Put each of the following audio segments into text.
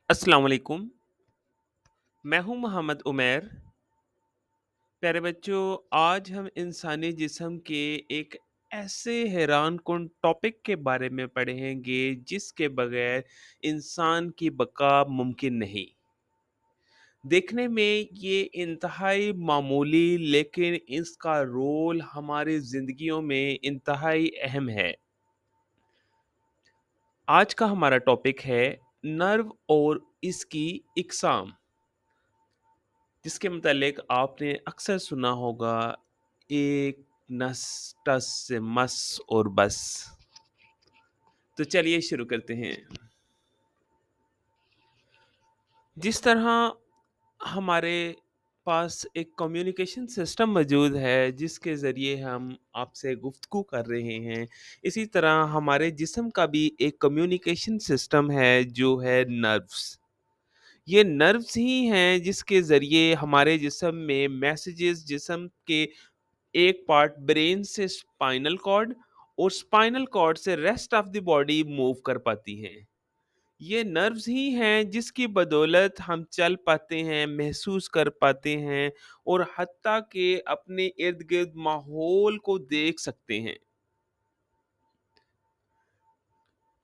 अस्सलाम वालेकुम। मैं हूँ मोहम्मद उमैर। प्यारे बच्चों, आज हम इंसानी जिस्म के एक ऐसे हैरान कुन टॉपिक के बारे में पढ़ेंगे जिसके बगैर इंसान की बका मुमकिन नहीं। देखने में ये इंतहाई मामूली लेकिन इसका रोल हमारी ज़िंदगियों में इंतहाई अहम है। आज का हमारा टॉपिक है नर्व और इसकी इकसाम। जिसके मुतालिक आपने अक्सर सुना होगा, एक नस टस से मस और बस। तो चलिए शुरू करते हैं। जिस तरह हमारे पास एक कम्युनिकेशन सिस्टम मौजूद है जिसके ज़रिए हम आपसे गुफ्तगू कर रहे हैं, इसी तरह हमारे जिस्म का भी एक कम्युनिकेशन सिस्टम है जो है नर्व्स। ये नर्व्स ही हैं जिसके ज़रिए हमारे जिस्म में मैसेजेस जिस्म के एक पार्ट ब्रेन से स्पाइनल कॉर्ड और स्पाइनल कॉर्ड से rest of the body move कर पाती हैं। ये नर्व्स ही हैं जिसकी बदौलत हम चल पाते हैं, महसूस कर पाते हैं और हत्ता कि अपने इर्द गिर्द माहौल को देख सकते हैं।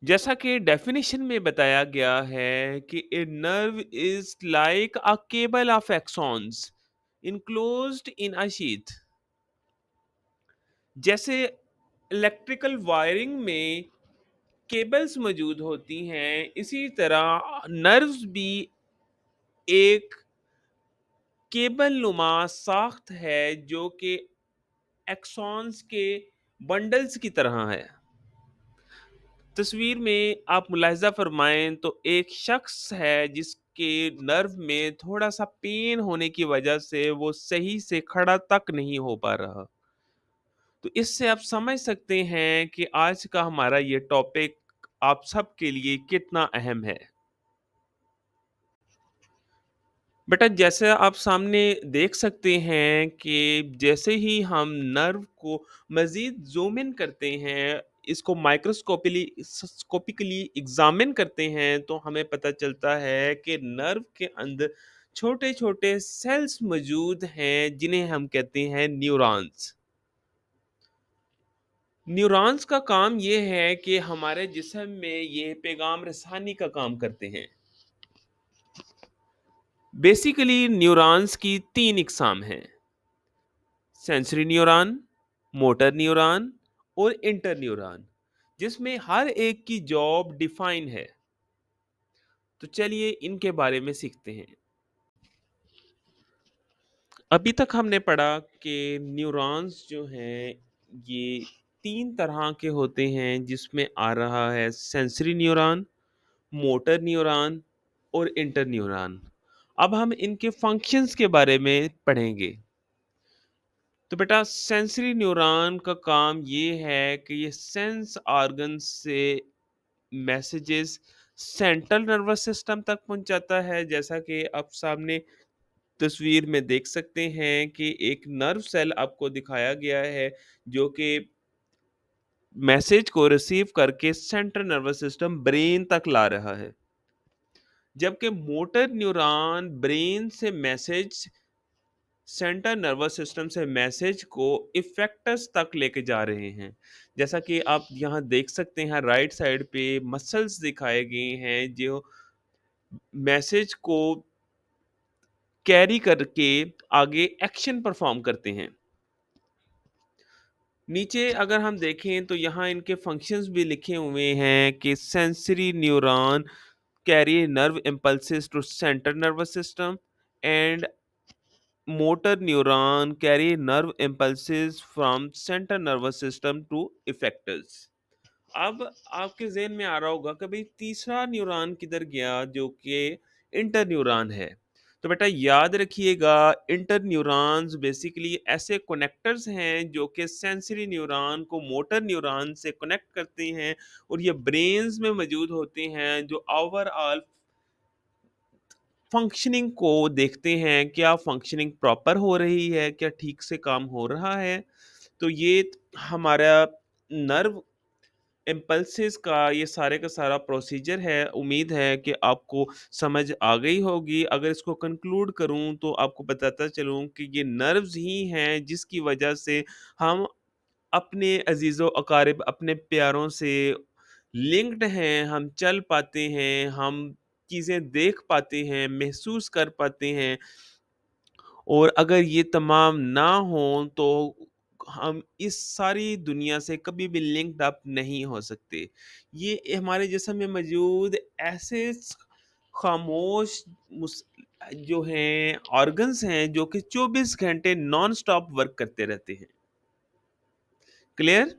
जैसा कि डेफिनेशन में बताया गया है कि a nerve is like a cable of axons enclosed in a sheath. जैसे इलेक्ट्रिकल वायरिंग में केबल्स मौजूद होती हैं, इसी तरह नर्व्स भी एक केबल नुमा साख्त है जो कि एक्सॉन्स के बंडल्स की तरह है। तस्वीर में आप मुलाहिजा फरमाएं तो एक शख्स है जिसके नर्व में थोड़ा सा पेन होने की वजह से वो सही से खड़ा तक नहीं हो पा रहा। तो इससे आप समझ सकते हैं कि आज का हमारा ये टॉपिक आप सब के लिए कितना अहम है। बेटा, जैसे आप सामने देख सकते हैं कि जैसे ही हम नर्व को मज़ीद ज़ूम इन करते हैं, इसको स्कोपिकली एग्ज़ामिन करते हैं, तो हमें पता चलता है कि नर्व के अंदर छोटे-छोटे सेल्स मौजूद हैं, जिन्हें हम कहते हैं न्यूरॉन्स। न्यूरॉन्स का काम ये है कि हमारे जिस्म में ये पैगाम रसानी का काम करते हैं। बेसिकली न्यूरॉन्स की 3 इकसाम हैं: सेंसरी न्यूरॉन, मोटर न्यूरॉन और इंटर न्यूरॉन, जिसमें हर एक की जॉब डिफाइन है। तो चलिए इनके बारे में सीखते हैं। अभी तक हमने पढ़ा कि न्यूरॉन्स जो हैं ये 3 तरह के होते हैं, जिसमें आ रहा है सेंसरी न्यूरॉन, मोटर न्यूरॉन और इंटर न्यूरॉन। अब हम इनके फंक्शंस के बारे में पढ़ेंगे। तो बेटा, सेंसरी न्यूरॉन का काम ये है कि ये सेंस ऑर्गन से मैसेजेस सेंट्रल नर्वस सिस्टम तक पहुंचाता है। जैसा कि आप सामने तस्वीर में देख सकते हैं कि एक नर्व सेल आपको दिखाया गया है जो कि मैसेज को रिसीव करके सेंट्रल नर्वस सिस्टम ब्रेन तक ला रहा है, जबकि मोटर न्यूरॉन ब्रेन से मैसेज सेंट्रल नर्वस सिस्टम से मैसेज को इफेक्टस तक लेके जा रहे हैं। जैसा कि आप यहाँ देख सकते हैं, राइट साइड पे मसल्स दिखाए गए हैं जो मैसेज को कैरी करके आगे एक्शन परफॉर्म करते हैं। नीचे अगर हम देखें तो यहाँ इनके फंक्शंस भी लिखे हुए हैं कि sensory neuron carry nerve impulses to central nervous system and motor neuron carry nerve impulses from central nervous system to effectors। अब आपके ज़हन में आ रहा होगा कि भाई तीसरा न्यूरॉन किधर गया जो कि इंटर न्यूरॉन है। तो बेटा याद रखिएगा, इंटर न्यूरॉन्स बेसिकली ऐसे कनेक्टर्स हैं जो कि सेंसरी न्यूरॉन को मोटर न्यूरॉन से कनेक्ट करते हैं और ये ब्रेन्स में मौजूद होते हैं जो ओवरऑल फंक्शनिंग को देखते हैं, क्या फंक्शनिंग प्रॉपर हो रही है, क्या ठीक से काम हो रहा है। तो ये हमारा नर्व इम्पल्सेस का ये सारे का सारा प्रोसीजर है। उम्मीद है कि आपको समझ आ गई होगी। अगर इसको कंक्लूड करूँ तो आपको बताता चलूँ कि ये नर्व्स ही हैं जिसकी वजह से हम अपने अज़ीज़ो-अक़ारिब, अपने प्यारों से लिंक्ड हैं, हम चल पाते हैं, हम चीज़ें देख पाते हैं, महसूस कर पाते हैं। और अगर ये तमाम ना हों तो हम इस सारी दुनिया से कभी भी लिंक्ड अप नहीं हो सकते। ये हमारे जिस्म में मौजूद ऐसे खामोश मुस जो हैं ऑर्गन्स हैं जो कि 24 घंटे नॉन स्टॉप वर्क करते रहते हैं। क्लियर?